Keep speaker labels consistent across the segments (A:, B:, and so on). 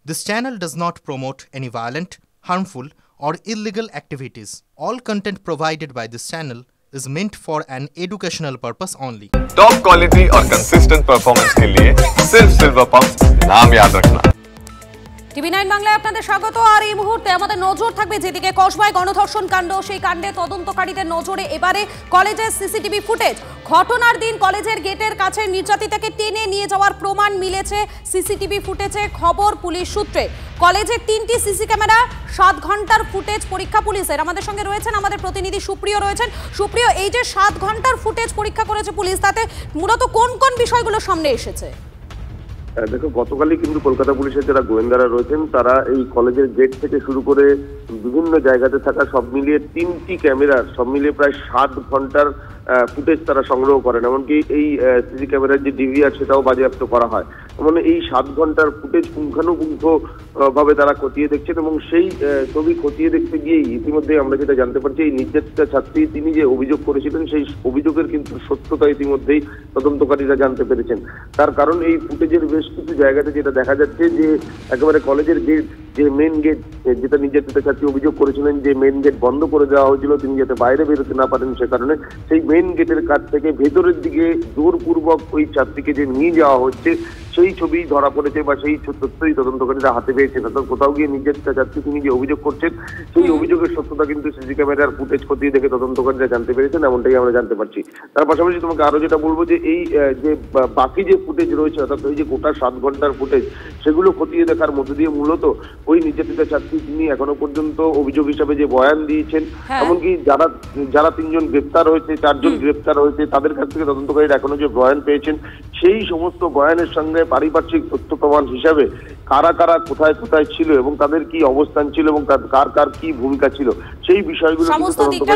A: This channel does not promote any violent, harmful, or illegal activities. All content provided by this channel is meant for an educational purpose only.
B: Top quality और consistent performance के लिए सिर्फ silver pumps नाम याद रखना।
C: টিভি9 বাংলায় আপনাদের স্বাগত। আর এই মুহূর্তে আমাদের নজর থাকবে যেদিকে কসবায় গণধর্ষণ কাণ্ড, সেই কাণ্ডে তদন্তকারীদের নজরে এবারে কলেজের সিসিটিভি ফুটেজ। ঘটনার দিন কলেজের গেটের কাছে নির্যাতিতাকে টেনে নিয়ে যাওয়ার প্রমাণ মিলেছে সিসিটিভি ফুটেজে। খবর পুলিশ সূত্রে কলেজের 3টি সিসি ক্যামেরা, 7 ঘন্টার ফুটেজ পরীক্ষা পুলিশের। আমাদের সঙ্গে রয়েছেন আমাদের প্রতিনিধি সুপ্রিয় রয়েছেন। সুপ্রিয়, এই যে 7 ঘন্টার ফুটেজ পরীক্ষা করেছে পুলিশ, তাতে মূলত কোন কোন বিষয়গুলো সামনে এসেছে?
D: দেখো, গতকালই কিন্তু কলকাতা পুলিশের যারা গোয়েন্দারা রয়েছেন তারা এই কলেজের গেট থেকে শুরু করে বিভিন্ন জায়গাতে থাকা সব মিলিয়ে 3টি ক্যামেরার সব মিলিয়ে প্রায় 7 ঘন্টার ফুটেজ তারা সংগ্রহ করেন। এমনকি এই সিসি ক্যামেরার যে ডিভিআর সেটাও বাজেয়াপ্ত করা হয়। মানে এই 7 ঘন্টার ফুটেজ পুঙ্খানুপুঙ্খ ভাবে তারা খতিয়ে দেখছেন এবং সেই ছবি খতিয়ে দেখতে গিয়েই ইতিমধ্যে আমরা যেটা জানতে পারছি, এই নির্যাতিতা ছাত্রী তিনি যে অভিযোগ করেছিলেন সেই অভিযোগের কিন্তু সত্যতা ইতিমধ্যেই তদন্তকারীরা জানতে পেরেছেন। তার কারণ এই ফুটেজের বেশ কিছু জায়গাতে যেটা দেখা যাচ্ছে যে একেবারে কলেজের গেট, যে মেন গেট, যেটা নির্যাতিতা ছাত্রী অভিযোগ করেছিলেন যে মেন গেট বন্ধ করে দেওয়া হয়েছিল তিনি যাতে বাইরে বেরোতে না পারেন, সে কারণে সেই মেন গেটের কাছ থেকে ভেতরের দিকে জোরপূর্বক ওই ছাত্রীকে যে নিয়ে যাওয়া হচ্ছে সেই ছবি ধরা পড়েছে বা সেই তথ্যই তদন্তকারীরা হাতে পেয়েছেন। অর্থাৎ কোথাও গিয়ে নির্যাতিতা ছাত্রী তিনি যে অভিযোগ করছেন সেই অভিযোগের সত্যতা কিন্তু সিসি ক্যামেরার ফুটেজ খতিয়ে দেখে তদন্তকারীরা জানতে পেরেছেন, এমনটাই আমরা জানতে পারছি। তার পাশাপাশি তোমাকে আরো যেটা বলবো যে এই যে বাকি যে ফুটেজ রয়েছে, অর্থাৎ ওই যে গোটা 7 ঘন্টার ফুটেজ, সেগুলো খতিয়ে দেখার মধ্যে দিয়ে মূলত ওই নির্যাতিতা ছাত্রী তিনি এখনো পর্যন্ত অভিযোগ হিসাবে যে বয়ান দিয়েছেন, এমনকি যারা 3 জন গ্রেপ্তার হয়েছে, 4 জন গ্রেপ্তার হয়েছে, তাদের কাছ থেকে তদন্তকারীরা এখনো যে বয়ান পেয়েছেন সেই সমস্ত বয়ানের সঙ্গে পারিপার্শ্বিক তথ্য প্রমাণ হিসাবে কারা কারা কোথায় কোথায় ছিল এবং তাদের কি অবস্থান ছিল এবং কার কার কি ভূমিকা ছিল সেই বিষয়গুলো
C: সমস্ত দিকটা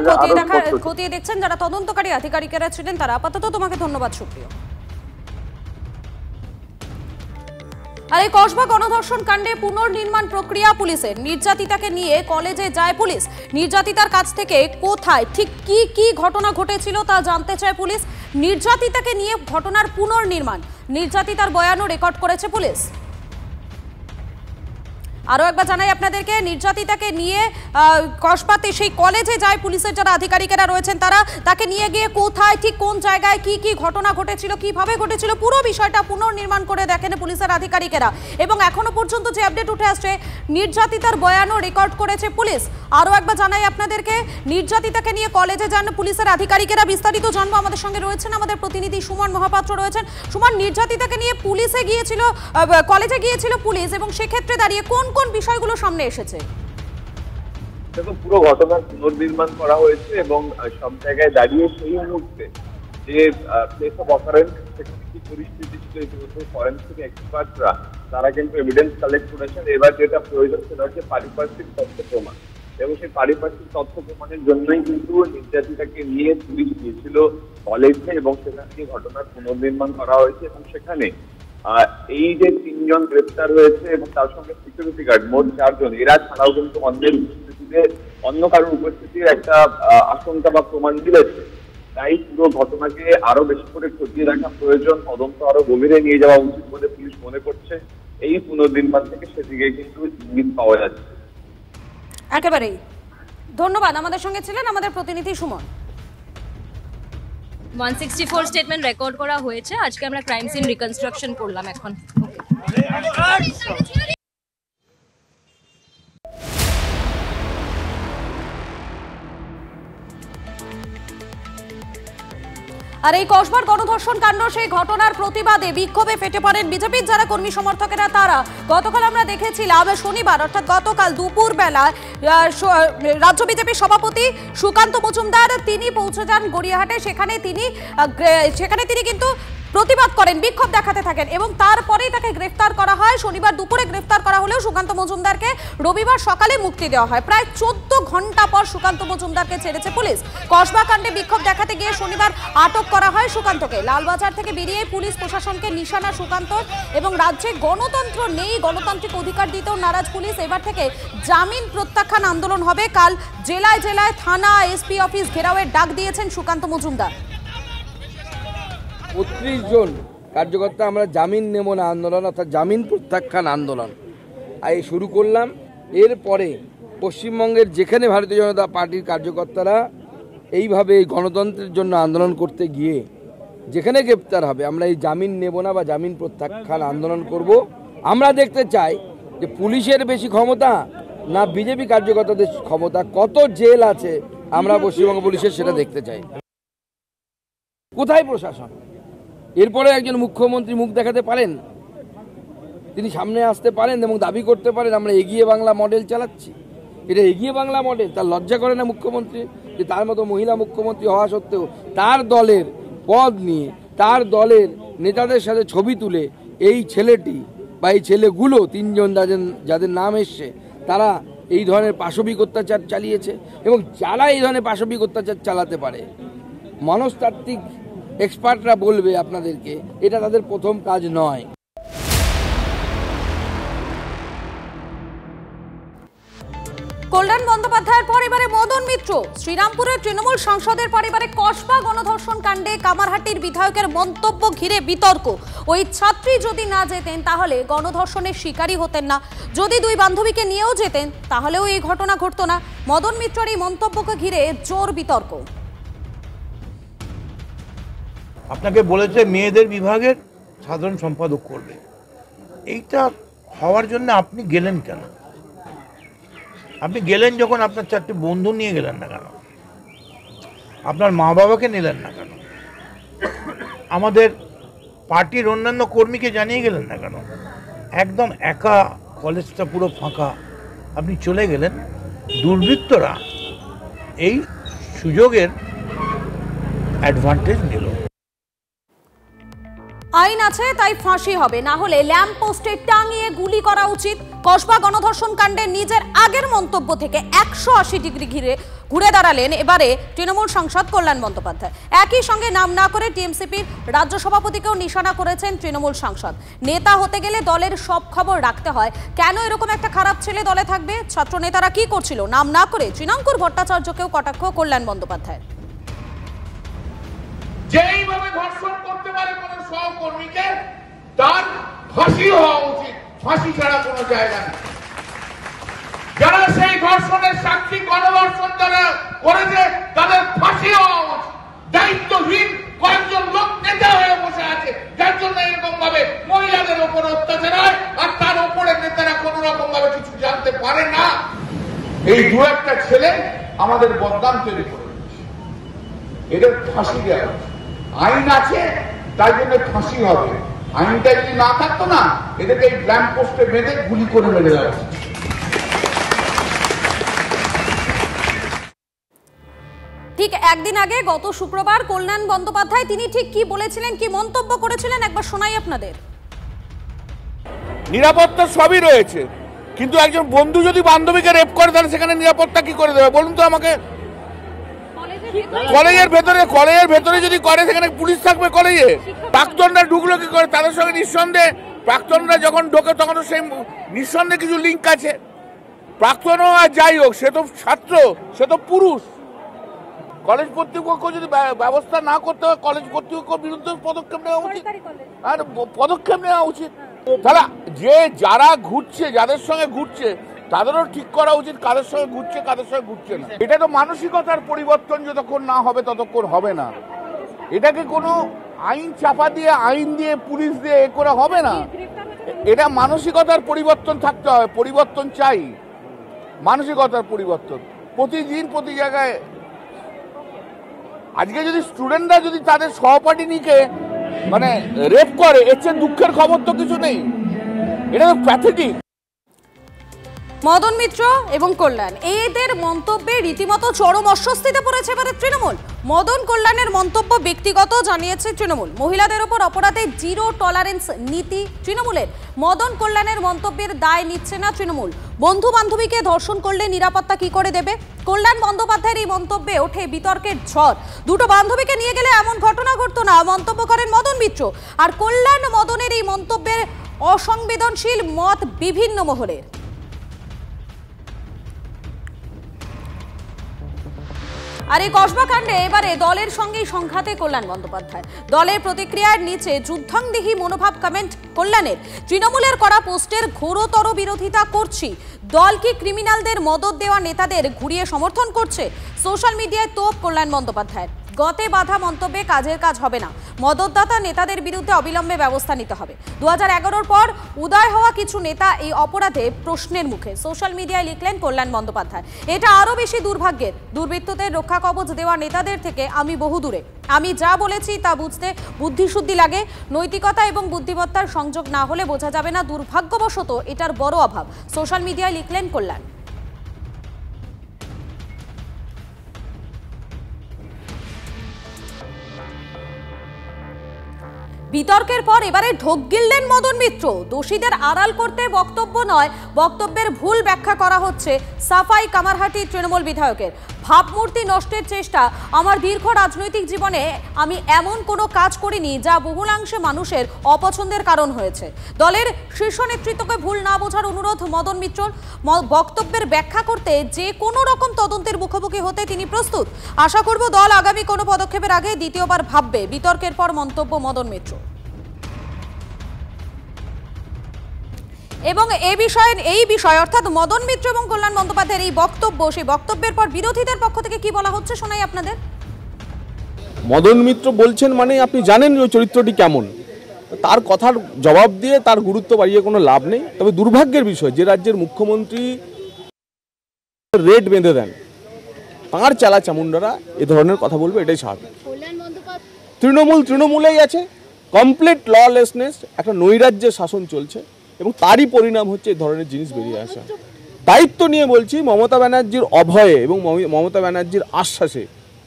C: খতিয়ে দেখছেন যারা তদন্তকারী আধিকারিকেরা ছিলেন তারা। আপাতত তোমাকে ধন্যবাদ সুপ্রিয়। আর এই কসবা গণধর্ষণ কাণ্ডে পুনর্নির্মাণ প্রক্রিয়া পুলিশের। নির্যাতিতাকে নিয়ে কলেজে যায় পুলিশ। নির্যাতিতার কাছ থেকে কোথায় ঠিক কি কি ঘটনা ঘটেছিল তা জানতে চায় পুলিশ। নির্যাতিতাকে নিয়ে ঘটনার পুনর্নির্মাণ, নির্যাতিতার বয়ানও রেকর্ড করেছে পুলিশ। আরও একবার জানাই আপনাদেরকে, নির্যাতিতাকে নিয়ে কসবাতে সেই কলেজে যায় পুলিশের যারা আধিকারিকেরা রয়েছেন তারা। তাকে নিয়ে গিয়ে কোথায় ঠিক কোন জায়গায় কি কি ঘটনা ঘটেছিল, কিভাবে ঘটেছিল, পুরো বিষয়টা পুনর্নির্মাণ করে দেখেন পুলিশের আধিকারিকেরা। এবং এখনো পর্যন্ত যে আপডেট উঠে আসছে, নির্যাতিতার বয়ানও রেকর্ড করেছে পুলিশ। আরও একবার জানাই আপনাদেরকে, নির্যাতিতাকে নিয়ে কলেজে যান পুলিশের আধিকারিকেরা। বিস্তারিত জানবো, আমাদের সঙ্গে রয়েছেন আমাদের প্রতিনিধি সুমন মহাপাত্র রয়েছেন। সুমন, নির্যাতিতাকে নিয়ে পুলিশে গিয়েছিল, কলেজে গিয়েছিল পুলিশ, এবং সেক্ষেত্রে দাঁড়িয়ে কোন কোন বিষয়গুলো সামনে এসেছে?
E: দেখো, পুরো ঘটনার পুনর্নির্মাণ করা হয়েছে এবং সব জায়গায় দাঁড়িয়ে সেই মুহূর্তে যে প্লেস অফ অকারেন্স সেখানে কি পরিস্থিতি ছিল ইতিমধ্যে ফরেন্সিক এক্সপার্টরা তারা কিন্তু এভিডেন্স কালেক্ট করেছেন। এবার যেটা প্রয়োজন সেটা হচ্ছে পারিপার্শ্বিক তথ্য প্রমাণ, এবং সেই পারিপার্শ্বিক তথ্য প্রমাণের জন্যই কিন্তু নির্যাতিতাকে নিয়ে পুলিশ গিয়েছিল কলেজে এবং সেখান থেকে ঘটনার পুনর্নির্মাণ করা হয়েছে। এবং সেখানে এই যে 3 জন গ্রেপ্তার হয়েছে এবং তার সঙ্গে সিকিউরিটি গার্ড মোট 4 জন, এরা ছাড়াও কিন্তু অন্যের উপস্থিতিতে অন্য কারোর উপস্থিতির একটা আশঙ্কা বা প্রমাণ মিলেছে। তাই পুরো ঘটনাকে আরো বেশি করে খতিয়ে রাখা প্রয়োজন, তদন্ত আরো গভীরে নিয়ে যাওয়া উচিত বলে পুলিশ মনে করছে। এই পুনর্নির্মাণ থেকে সেদিকে কিন্তু ইঙ্গিত পাওয়া যাচ্ছে।
C: একেবারেই ধন্যবাদ। আমাদের সঙ্গে ছিলেন আমাদের প্রতিনিধি সুমন।
F: 164 স্টেটমেন্ট রেকর্ড করা হয়েছে। আজকে আমরা ক্রাইম সিন রিকনস্ট্রাকশন করলাম এখন।
C: আর এই কসবার গণধর্ষণ কাণ্ড, সেই ঘটনার প্রতিবাদে বিক্ষোভে ফেটে পড়েন বিজেপির যারা কর্মী সমর্থকেরা। তারা গতকাল আমরা দেখেছিলাম শনিবার অর্থাৎ গতকাল দুপুর বেলা রাজ্য বিজেপির সভাপতি সুকান্ত মজুমদার তিনি পৌঁছে যান গড়িয়াহাটে। সেখানে তিনি কিন্তু প্রতিবাদ করেন, বিক্ষোভ দেখাতে থাকেন এবং তারপরেই তাকে গ্রেফতার করা হয়। শনিবার দুপুরে গ্রেফতার করা হলেও সুকান্ত মজুমদারকে রবিবার সকালে মুক্তি দেওয়া হয়। প্রায় 14 ঘন্টা পর সুকান্ত মজুমদারকে ছেড়েছে পুলিশ। কসবা কাণ্ডে বিক্ষোভ দেখাতে গিয়ে শনিবার আটক করা হয় সুকান্তকে। লালবাজার থেকে বেরিয়ে পুলিশ প্রশাসনকে নিশানা সুকান্ত এবং রাজ্যে গণতন্ত্র নেই, গণতান্ত্রিক অধিকার দিতেও নারাজ পুলিশ। এবার থেকে জামিন প্রত্যাখ্যান আন্দোলন হবে। কাল জেলায় জেলায় থানা, এসপি অফিস ঘেরাওয়ের ডাক দিয়েছেন সুকান্ত মজুমদার।
G: ৩৫ জন কার্যকর্তা আমরা জামিন নেব না আন্দোলন, অর্থাৎ জামিন প্রত্যাখ্যান আন্দোলন শুরু করলাম। এরপরে পশ্চিমবঙ্গের যেখানে ভারতীয় জনতা পার্টির কার্যকর্তারা এইভাবে গণতন্ত্রের জন্য আন্দোলন করতে গিয়ে যেখানে গ্রেপ্তার হবে, আমরা এই জামিন নেব না বা জামিন প্রত্যাখ্যান আন্দোলন করব। আমরা দেখতে চাই যে পুলিশের বেশি ক্ষমতা না বিজেপি কার্যকর্তাদের ক্ষমতা, কত জেল আছে আমরা পশ্চিমবঙ্গ পুলিশের সেটা দেখতে চাই। কোথায় প্রশাসন? এরপরে একজন মুখ্যমন্ত্রী মুখ দেখাতে পারেন, তিনি সামনে আসতে পারেন এবং দাবি করতে পারেন আমরা এগিয়ে বাংলা মডেল চালাচ্ছি। এটা এগিয়ে বাংলা মডেল? তার লজ্জা করে না মুখ্যমন্ত্রী যে তার মতো মহিলা মুখ্যমন্ত্রী হওয়া সত্ত্বেও তার দলের পদ নিয়ে তার দলের নেতাদের সাথে ছবি তুলে এই ছেলেটি বা এই ছেলেগুলো তিনজন যাদের নাম এসছে তারা এই ধরনের পাশবিক অত্যাচার চালিয়েছে। এবং যারা এই ধরনের পাশবিক অত্যাচার চালাতে পারে, মনস্তাত্ত্বিক এক্সপার্টরা বলবে আপনাদেরকে এটা তাদের প্রথম কাজ নয়।
C: কল্যাণ বন্দ্যোপাধ্যায়ের পরিবারে মদন মিত্র, শ্রীরামপুরের তৃণমূল সাংসদের পরিবারে কসবা গণধর্ষণ কাণ্ডে কামারহাটির বিধায়কের মন্তব্য ঘিরে বিতর্ক। ওই ছাত্রী যদি না যেতেন তাহলে গণধর্ষণের শিকারী হতেন না, যদি দুই বান্ধবীকে নিয়েও যেতেন তাহলেও এই ঘটনা ঘটতো না। মদন মিত্রের এই মন্তব্যকে ঘিরে জোর বিতর্ক।
H: আপনাকে বলেছে মেয়েদের বিভাগের সাধারণ সম্পাদক করবে, এইটা হওয়ার জন্য আপনি গেলেন কেন? আপনি গেলেন যখন আপনার চারটি বন্ধু নিয়ে গেলেন না কেন? আপনার মা বাবাকে নিলেন না কেন? আমাদের পার্টির অন্যান্য কর্মীকে জানিয়ে গেলেন না কেন? একদম একা, কলেজটা পুরো ফাঁকা, আপনি চলে গেলেন। দুর্বৃত্তরা এই সুযোগের অ্যাডভান্টেজ নিল।
C: আইন আছে তাই ফাঁসি হবে, না হলে ল্যাম্প পোস্টে টাঙিয়ে গুলি করা উচিত। কসবা গণধর্ষণ কাণ্ডে নিজের আগের মন্তব্য থেকে 180 ডিগ্রি ঘুরে দাঁড়ালেন এবারে তৃণমূল সাংসদ কল্যাণ বন্দ্যোপাধ্যায়। একই সঙ্গে নাম না করে টিএমসিপির রাজ্য সভাপতিকেও নিশানা করেছেন তৃণমূল সাংসদ। নেতা হতে গেলে দলের সব খবর রাখতে হয়, কেন এরকম একটা খারাপ ছেলে দলে থাকবে? ছাত্র নেতারা কি করছিল নাম না করে শ্রীরামপুর ভট্টাচার্যকেও কটাক্ষ কল্যাণ বন্দ্যোপাধ্যায়।
I: যেইভাবে ধর্ষণ করতে পারে কোন সহকর্মীকে তার ফাঁসি হওয়া উচিত, ফাঁসি ছাড়া কোনো জায়গা নেই। যারা সেই ধর্ষণের সাক্ষী, গণধর্ষণ যারা করেছে তাদের ফাঁসি হওয়া উচিত। দায়িত্বহীন কয়েকজন লোক নেতা হয়ে বসে আছে যার জন্য এরকম ভাবে মহিলাদের উপর অত্যাচার হয়, আর তার উপরে নেতারা কোন রকম ভাবে কিছু জানতে পারে না। এই দু একটা ছেলে আমাদের বদনাম তৈরি করে দিচ্ছে, এদের ফাঁসি দেওয়া উচিত। আইন আছে তাই জন্য ফাঁসি হবে, আইনটা যদি না থাকতো না এদেরকে এই ল্যাম্প পোস্টে বেঁধে গুলি করে মেরে দেওয়া উচিত।
C: ঠিক একদিন আগে গত শুক্রবার কল্যাণ বন্দ্যোপাধ্যায় তিনি ঠিক কি বলেছিলেন, কি মন্তব্য করেছিলেন একবার শোনাই আপনাদের।
I: নিরাপত্তা সবই রয়েছে, কিন্তু একজন বন্ধু যদি বান্ধবীকে রেপ করে তাহলে সেখানে নিরাপত্তা কি করে দেবে বলুন তো আমাকে? কলেজের ভেতরে যদি করে সেখানে পুলিশ থাকবে কলেজে? প্রাক্তনরা ঢুকলো কি করে? তাদের সঙ্গে নিঃসন্দেহে প্রাক্তনরা যখন ঢোকে তখন তো সেই নিঃসন্দেহে কিছু লিঙ্ক আছে। প্রাক্তনও আর যাই হোক, সে তো ছাত্র, সে তো পুরুষ। কলেজ কর্তৃপক্ষ যদি ব্যবস্থা না করতে হয়, কলেজ কর্তৃপক্ষের বিরুদ্ধে পদক্ষেপ নেওয়া উচিত, আর পদক্ষেপ নেওয়া উচিত। তাহলে যারা ঘুরছে, যাদের সঙ্গে ঘুরছে তাদেরও ঠিক করা উচিত কাদের সঙ্গে ঘুরছে কাদের সঙ্গে ঘুরছে না। এটা তো মানসিকতার পরিবর্তন যতক্ষণ না হবে ততক্ষণ হবে না। এটাকে কোনো আইন চাপা দিয়ে, আইন দিয়ে, পুলিশ দিয়ে এ করে হবে না। এটা মানসিকতার পরিবর্তন থাকতে হবে, পরিবর্তন চাই, মানসিকতার পরিবর্তন প্রতিদিন প্রতি জায়গায়। আজকে যদি স্টুডেন্টরা যদি তাদের সহপাঠিনীকে মানে রেপ করে, এর চেয়ে দুঃখের খবর তো কিছু নেই। এটা তো প্যাথেটিক।
C: মদন মিত্র এবং কল্যাণ এদের মন্তব্যে রীতিমতো চরম অস্বস্তিতে পড়েছে এবারে তৃণমূল। মদন কল্যাণের মন্তব্য ব্যক্তিগত জানিয়েছে তৃণমূল। মহিলাদের ওপর অপরাধে জিরো টলারেন্স নীতি তৃণমূলের। মদন কল্যাণের মন্তব্যের দায় নিচ্ছে না তৃণমূল। বন্ধু বান্ধবীকে ধর্ষণ করলে নিরাপত্তা কি করে দেবে? কল্যাণ বন্দ্যোপাধ্যায়ের এই মন্তব্যে ওঠে বিতর্কের ঝড়। দুটো বান্ধবীকে নিয়ে গেলে এমন ঘটনা ঘটতো না মন্তব্য করেন মদন মিত্র। আর কল্যাণ মদনের এই মন্তব্যের অসংবেদনশীল মত বিভিন্ন মহলের। আর এই কসবা কাণ্ডে এবারে দলের সঙ্গেই সংঘাতে কল্যাণ বন্দ্যোপাধ্যায়। দলের প্রতিক্রিয়ার নিচে যুদ্ধাংদেহী মনোভাব কমেন্ট কল্যাণের। তৃণমূলের করা পোস্টের ঘোরতর বিরোধিতা করছি। দল কি ক্রিমিনালদের মদত দেওয়া নেতাদের ঘুরিয়ে সমর্থন করছে? সোশ্যাল মিডিয়ায় তোপ কল্যাণ বন্দ্যোপাধ্যায়। গতে বাধা মন্তব্যে কাজের কাজ হবে না, মদতদাতা নেতাদের বিরুদ্ধে অবিলম্বে ব্যবস্থা নিতে হবে। 2011-র পর উদয় হওয়া কিছু নেতা এই অপরাধে প্রশ্নের মুখে। সোশ্যাল মিডিয়ায় লিখলেন কল্যাণ বন্দ্যোপাধ্যায়, এটা আরও বেশি দুর্ভাগ্যের। দুর্বৃত্তদের রক্ষা কবচ দেওয়া নেতাদের থেকে আমি বহু দূরে। আমি যা বলেছি তা বুঝতে বুদ্ধিশুদ্ধি লাগে। নৈতিকতা এবং বুদ্ধিমত্তার সংযোগ না হলে বোঝা যাবে না। দুর্ভাগ্যবশত এটার বড় অভাব। সোশ্যাল মিডিয়ায় লিখলেন কল্যাণ। বিতর্কের পর এবারে ঢোক গিললেন মদন মিত্র। দোষীদের আড়াল করতে বক্তব্য নয়, বক্তব্যের ভুল ব্যাখ্যা করা হচ্ছে সাফাই কামারহাটি তৃণমূল বিধায়কের। ভাবমূর্তি নষ্টের চেষ্টা। আমার দীর্ঘ রাজনৈতিক জীবনে আমি এমন কোনো কাজ করিনি যা বহুলাংশে মানুষের অপছন্দের কারণ হয়েছে। দলের শীর্ষ নেতৃত্বকে ভুল না বোঝার অনুরোধ মদন মিত্রর। বক্তব্যের ব্যাখ্যা করতে যে কোনো রকম তদন্তের মুখোমুখি হতে তিনি প্রস্তুত। আশা করব দল আগামী কোনো পদক্ষেপের আগে দ্বিতীয়বার ভাববে। বিতর্কের পর মন্তব্য মদন মিত্র। এবং এই বিষয় অর্থাৎ মদন মিত্র এবং কল্যাণ বন্দ্যোপাধ্যায়ের এই বক্তব্য, সেই বক্তব্যের পর বিরোধীদের পক্ষ থেকে কি বলা হচ্ছে শোনাই আপনাদের।
J: মদন মিত্র বলছেন মানে আপনি জানেন ওই চরিত্রটি কেমন, তার কথার জবাব দিয়ে তার গুরুত্ব বাড়িয়ে কোনো লাভ নেই। তবে দুর্ভাগ্যের বিষয়, যে রাজ্যের মুখ্যমন্ত্রী রেড বেঁধে দেন, তাঁর চালা চামুন্ডারা এ ধরনের কথা বলবে, এটাই স্বাভাবিক। তৃণমূলেই আছে, কমপ্লিট ললেসনেস, একটা নৈরাজ্যের শাসন চলছে এবং তারই পরিণাম হচ্ছে এই ধরনের জিনিস বেরিয়ে আসা। দায়িত্ব নিয়ে বলছি, মমতা ব্যানার্জির অভয়ে এবং মমতা ব্যানার্জির আশ্বাসে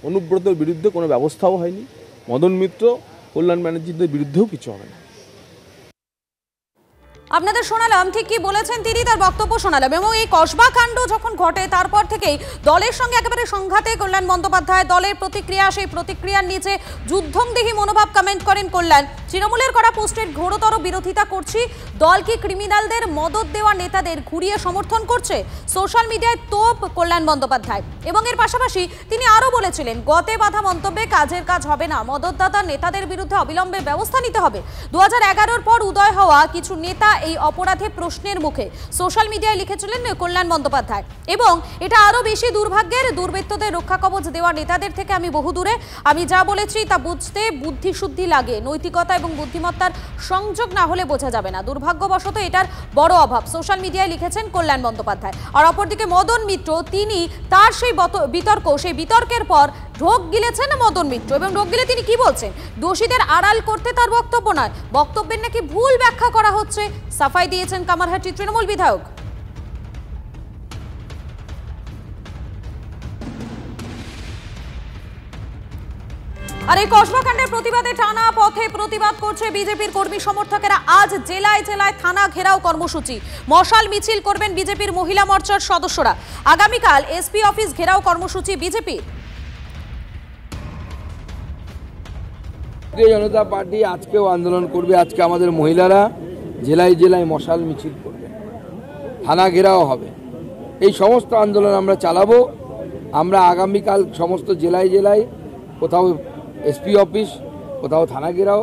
J: অনুব্রতর বিরুদ্ধে কোনো ব্যবস্থাও হয়নি। মদন মিত্র, কল্যাণ ব্যানার্জিদের বিরুদ্ধেও কিছু হবে না।
C: আপনাদের শোনালাম ঠিক কি বলেছেন তিনি, তার বক্তব্য শোনালাম। এবং এই কসবা কাণ্ড যখন ঘটে তারপর থেকেই দলের সঙ্গে একেবারে সংঘাতে কল্যাণ বন্দ্যোপাধ্যায়। দলের প্রতিক্রিয়া, সেই প্রতিক্রিয়ার নিচে যুদ্ধংদেহী মনোভাব কমেন্ট করেন কল্যাণ। তৃণমূলের করা পোস্টের ঘোরতর বিরোধিতা করছি। দল কি ক্রিমিনালদের মদত দেওয়া নেতাদের ঘুরিয়ে সমর্থন করছে? সোশ্যাল মিডিয়ায় তোপ কল্যাণ বন্দ্যোপাধ্যায়। এবং এর পাশাপাশি তিনি আরও বলেছিলেন, গতে বাধা মন্তব্যে কাজের কাজ হবে না, মদতদাতা নেতাদের বিরুদ্ধে অবিলম্বে ব্যবস্থা নিতে হবে। 2011-র পর উদয় হওয়া কিছু নেতা এই অপরাধে প্রশ্নের মুখে। সোশ্যাল মিডিয়ায় লিখেছিলেন কল্যাণ বন্দ্যোপাধ্যায়। এবং এটা আরো বেশি দুর্ভাগ্যের। দুর্বৃত্তদের রক্ষা কবচ দেওয়া নেতাদের থেকে আমি বহু দূরে। আমি যা বলেছি তা বুঝতে বুদ্ধিশুদ্ধি লাগে। নৈতিকতা এবং বুদ্ধিমত্তার সংযোগ না হলে বোঝা যাবে না। দুর্ভাগ্যবশত এটার বড় অভাব। সোশ্যাল মিডিয়ায় লিখেছেন কল্যাণ বন্দ্যোপাধ্যায়। আর অপরদিকে মদন মিত্র, তিনি তার সেই বিতর্কের পর ঢোক গিলেছেন মদন মিত্র। এবং ঢোক গিলে তিনি কি বলছেন? দোষীদের আড়াল করতে তার বক্তব্য নয়, বক্তব্যের নাকি ভুল ব্যাখ্যা করা হচ্ছে। সাফাই দিয়েছেন কামারহাটি তৃণমূল বিধায়ক। আর এই কসবা কাণ্ডের প্রতিবাদে টানা পথে প্রতিবাদ করছে বিজেপির কর্মী সমর্থকেরা। আজ জেলায় জেলায় থানা ঘেরাও কর্মসূচি। মশাল মিছিল করবেন বিজেপির মহিলা মোর্চার সদস্যরা। আগামীকাল এসপি অফিস ঘেরাও কর্মসূচি বিজেপির।
G: ভারতীয় জনতা পার্টি আজকেও আন্দোলন করবে। আজকে আমাদের মহিলারা জেলায় জেলায় মশাল মিছিল করবে, থানা ঘেরাও হবে। এই সমস্ত আন্দোলন আমরা চালাবো। আমরা আগামীকাল সমস্ত জেলায় জেলায় কোথাও এসপি অফিস, কোথাও থানা ঘেরাও,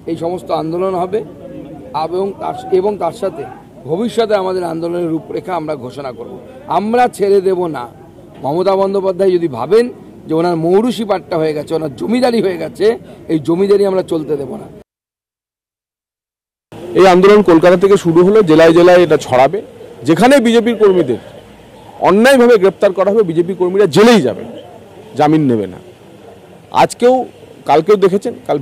G: এই সমস্ত আন্দোলন হবে। এবং তার সাথে ভবিষ্যতে আমাদের আন্দোলনের রূপরেখা আমরা ঘোষণা করব। আমরা ছেড়ে দেব না। মমতা বন্দ্যোপাধ্যায় যদি ভাবেন যে ওনার মৌরুষি পাট্টা হয়ে গেছে, ওনার জমিদারি হয়ে গেছে, এই জমিদারি আমরা চলতে দেব না।
J: এই আন্দোলন কলকাতা থেকে শুরু হলো, জেলায় জেলায় এটা ছড়াবে। যেখানে বিজেপির কর্মীদের অন্যায়ভাবে গ্রেপ্তার করা হবে, বিজেপি কর্মীরা জেলেই যাবে, জামিন নেবে না। আজকেও কালকেও দেখেছেন, কাল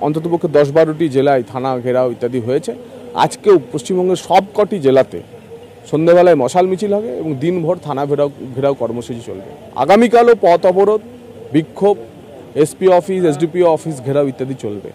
J: অন্ততপক্ষে 10-12টি জেলায় থানা ঘেরাও ইত্যাদি হয়েছে। আজকেও পশ্চিমবঙ্গের সবকটি জেলাতে সন্ধ্যাবেলায় মশাল মিছিল হবে এবং দিনভর থানা ঘেরাও কর্মসূচি চলবে। আগামীকালও পথ অবরোধ, বিক্ষোভ, এসপি অফিস, এসডিপিও অফিস ঘেরাও ইত্যাদি চলবে।